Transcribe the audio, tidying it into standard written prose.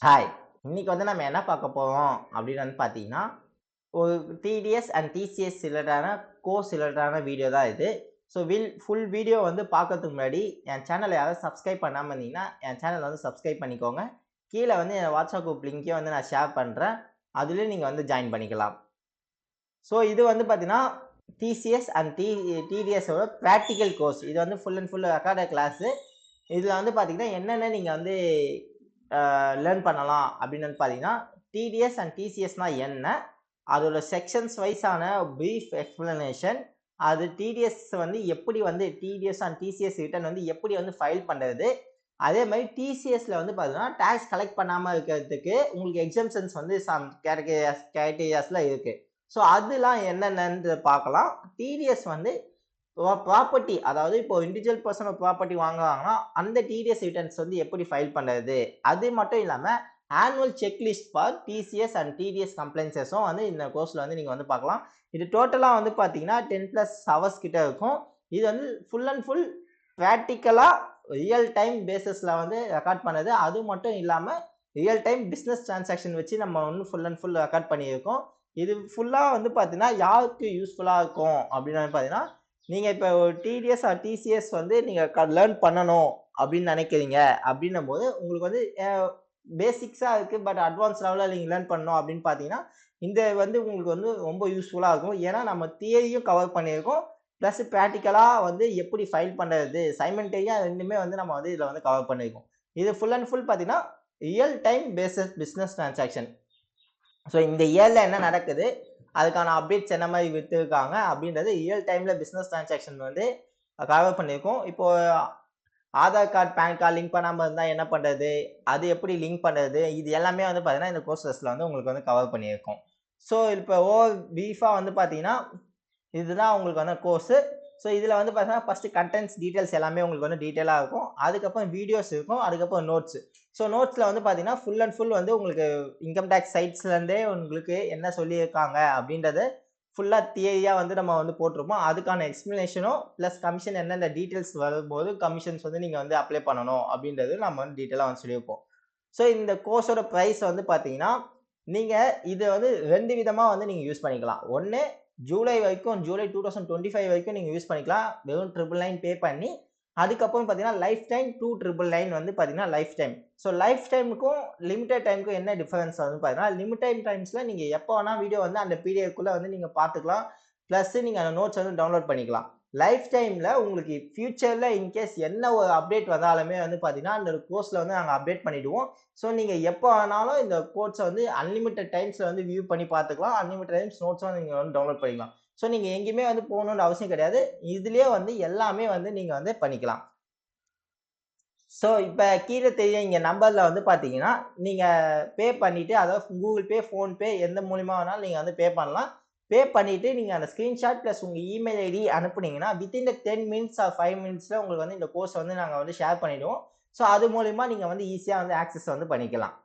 Hi! இன்னைக்கு வந்து நம்ம என்ன பார்க்க போறோம் அப்படின்னு வந்து பார்த்தீங்கன்னா, ஒரு டிடிஎஸ் அண்ட் டிசிஎஸ் ரிலேட்டடான கோர்ஸ் ரிலேட்டடான வீடியோ தான் இது. ஸோ ஃபுல் வீடியோ வந்து பார்க்கறதுக்கு முன்னாடி என் சேனல யாராவது சப்ஸ்கிரைப் பண்ணாம இருந்தீங்கன்னா, என் சேனல வந்து சப்ஸ்கிரைப் பண்ணிக்கோங்க. கீழ வந்து என் வாட்ஸ்அப் குரூப் லிங்க்கையும் வந்து நான் ஷேர் பண்றேன். அதிலயும் நீங்க வந்து ஜாயின் பண்ணிக்கலாம். ஸோ இது வந்து பார்த்தீங்கன்னா, டிசிஎஸ் அண்ட் டிடிஎஸோட பிராக்டிகல் கோர்ஸ். இது வந்து full and full recorded class. இதுல வந்து பார்த்தீங்கன்னா, என்னென்ன நீங்க வந்து லேர்ன் பண்ணலாம் அப்படின்னு வந்து பார்த்தீங்கன்னா, டிடிஎஸ் அண்ட் டிசிஎஸ்னா என்ன? அதோட செக்ஷன்ஸ் வைஸான பிரீஃப் எக்ஸ்ப்ளனேஷன். அது டிடிஎஸ் வந்து எப்படி வந்து டிடிஎஸ் அண்ட் டிசிஎஸ் ரிட்டர்ன் வந்து எப்படி வந்து ஃபைல் பண்றது? அதே மாரி டிசிஎஸ்ல வந்து பார்த்தீங்கன்னா, டாக்ஸ் கலெக்ட் பண்ணாம இருக்கிறதுக்கு உங்களுக்கு எக்ஸம்ஷன்ஸ் வந்து சம் கிரைட்டீரியாஸ்லாம் இருக்கு. ஸோ அதெல்லாம் என்னென்னன்னு பார்க்கலாம். டிடிஎஸ் வந்து ப்ராப்பர்ட்டி அதாவது இப்போ இண்டிவிஜுவல் பர்சன் ஒரு ப்ராப்பர்ட்டி வாங்குறாங்கன்னா, அந்த டிடிஎஸ் ரிட்டர்ன்ஸ் வந்து எப்படி ஃபைல் பண்றது? அது மட்டும் இல்லாம annual checklist for TCS and TDS கம்ப்ளைன்ஸஸும் வந்து இந்த கோர்ஸ்ல வந்து நீங்க வந்து பார்க்கலாம். இது டோட்டலா வந்து பார்த்தீங்கன்னா 10+ ஹவர்ஸ் கிட்ட இருக்கும். இது வந்து ஃபுல் அண்ட் ஃபுல் பிராக்டிகலா ரியல் டைம் பேசிஸ்ல வந்து ரெக்கார்ட் பண்ணது. அது மட்டும் இல்லாம ரியல் டைம் பிசினஸ் டிரான்சாக்ஷன் வச்சு நம்ம வந்து ஃபுல் அண்ட் ஃபுல் ரெக்கார்ட் பண்ணியிருக்கோம். இது ஃபுல்லா வந்து பார்த்தீங்கன்னா, யாருக்கு யூஸ்ஃபுல்லா இருக்கும் அப்படின்னு வந்து பார்த்தீங்கன்னா, நீங்க இப்ப ஒரு டிடிஎஸ் ஆர் டிசிஎஸ் வந்து நீங்க லேர்ன் பண்ணணும் அப்படின்னு நினைக்கிறீங்க அப்படின்னும்போது, உங்களுக்கு வந்து பேசிக்ஸா இருக்கு. பட் அட்வான்ஸ் லெவல்ல நீங்க லேர்ன் பண்ணணும் அப்படின்னு பார்த்தீங்கன்னா, இந்த வந்து உங்களுக்கு வந்து ரொம்ப யூஸ்ஃபுல்லா இருக்கும். ஏன்னா நம்ம தியரியும் கவர் பண்ணியிருக்கோம். பிளஸ் பிராக்டிகலா வந்து எப்படி ஃபைல் பண்றது, சைமல்டேனியா 2மே வந்து நம்ம வந்து இதுல வந்து கவர் பண்ணியிருக்கோம். இது ஃபுல் அண்ட் ஃபுல் பார்த்தீங்கன்னா, real time bases business transaction. So இந்த இயர்ல என்ன நடக்குது? அதுக்கான அப்டேட்ஸ் என்ன மாரி விட்டுருக்காங்க? அப்படின்றது ரியல் டைம்ல பிசினஸ் டிரான்சாக்ஷன் வந்து கவர் பண்ணியிருக்கோம். இப்போ Aadhaar card, PAN card link பண்ணாம இருந்தா என்ன பண்றது? அது எப்படி லிங்க் பண்றது? இது எல்லாமே வந்து பார்த்தீங்கன்னா, இந்த கோர்சஸ்ல வந்து உங்களுக்கு வந்து கவர் பண்ணியிருக்கோம். ஸோ இப்போ பிரீஃபா வந்து பார்த்தீங்கன்னா, இதுதான் உங்களுக்கு வந்து கோர்ஸு. ஸோ இதுல வந்து பார்த்தீங்கன்னா, ஃபர்ஸ்ட் கன்டென்ட்ஸ் டீட்டெயில்ஸ் எல்லாமே உங்களுக்கு வந்து டீட்டெயிலா இருக்கும். அதுக்கப்புறம் வீடியோஸ் இருக்கும். அதுக்கப்புறம் நோட்ஸ். ஸோ நோட்ஸ்ல வந்து பார்த்தீங்கன்னா, ஃபுல் அண்ட் ஃபுல் வந்து உங்களுக்கு இன்கம் டாக்ஸ் சைட்ஸ்ல இருந்தே உங்களுக்கு என்ன சொல்லியிருக்காங்க அப்படின்றத ஃபுல்லா தியரியா வந்து நம்ம வந்து போட்டிருப்போம். அதுக்கான எக்ஸ்ப்ளனேஷனும் பிளஸ் கமிஷன் என்னென்ன டீட்டெயில்ஸ் வரும்போது கமிஷன்ஸ் வந்து நீங்க வந்து அப்ளை பண்ணணும் அப்படின்றது நம்ம வந்து டீட்டெயிலா வந்து சொல்லியிருப்போம். ஸோ இந்த கோர்ஸோட பிரைஸ் வந்து பார்த்தீங்கன்னா, நீங்க இத வந்து 2 விதமா வந்து நீங்க யூஸ் பண்ணிக்கலாம். ஒண்ணு ஜூலை வரைக்கும் ஜூலை 2025 வரைக்கும் நீங்க யூஸ் பண்ணிக்கலாம். வெறும் 999 பே பண்ணி. அதுக்கப்புறம் பார்த்தீங்கன்னா, லைஃப் டைம் 2999 வந்து பார்த்தீங்கன்னா, லைஃப் டைம். ஸோ லைஃப் டைமுக்கும், லிமிட்டட் டைமுக்கும் என்ன டிஃபரன்ஸ் வந்து பார்த்தீங்கன்னா, லிமிட்டட் டைம்ஸ்ல நீங்க எப்ப வேணா வீடியோ வந்து அந்த பீரியட்க்குள்ள வந்து நீங்க பார்த்துக்கலாம். பிளஸ் நீங்க அந்த நோட்ஸ் வந்து டவுன்லோட் பண்ணிக்கலாம். லைஃப் டைம்ல உங்களுக்கு ஃபியூச்சர்ல இன்கேஸ் என்ன ஒரு அப்டேட் வந்தாலுமே வந்து பார்த்தீங்கன்னா, அந்த கோர்ஸ்ல வந்து நாங்க அப்டேட் பண்ணிடுவோம். ஸோ நீங்க எப்ப வேணாலும் இந்த கோர்ஸ வந்து அன்லிமிட்டட் டைம்ஸ்ல வந்து வியூ பண்ணி பார்த்துக்கலாம். அன்லிமிட்டட் டைம்ஸ் நோட்ஸும் நீங்க வந்து டவுன்லோட் பண்ணிக்கலாம். ஸோ நீங்க எங்கேயுமே வந்து போகணும்னு அவசியம் கிடையாது. இதுலயே வந்து எல்லாமே வந்து நீங்க வந்து பண்ணிக்கலாம். ஸோ இப்ப கீழ தெரியும் இங்க நம்பர்ல வந்து பார்த்தீங்கன்னா, நீங்க பே பண்ணிட்டு அதாவது Google Pay, PhonePe எந்த மூலியமா வேணாலும் நீங்க வந்து பே பண்ணலாம். பே பண்ணிட்டு நீங்க அந்த ஸ்கிரீன்ஷாட் பிளஸ் உங்க இமெயில் ஐடி அனுப்புனீங்கன்னா, வித்தின் 10 மினிட்ஸ் ஆர் 5 மினிட்ஸ்ல உங்களுக்கு வந்து இந்த கோர்ஸ் வந்து நாங்க வந்து ஷேர் பண்ணிடுவோம். ஸோ அது மூலியமா நீங்க வந்து ஈஸியா வந்து ஆக்சஸ் வந்து பண்ணிக்கலாம்.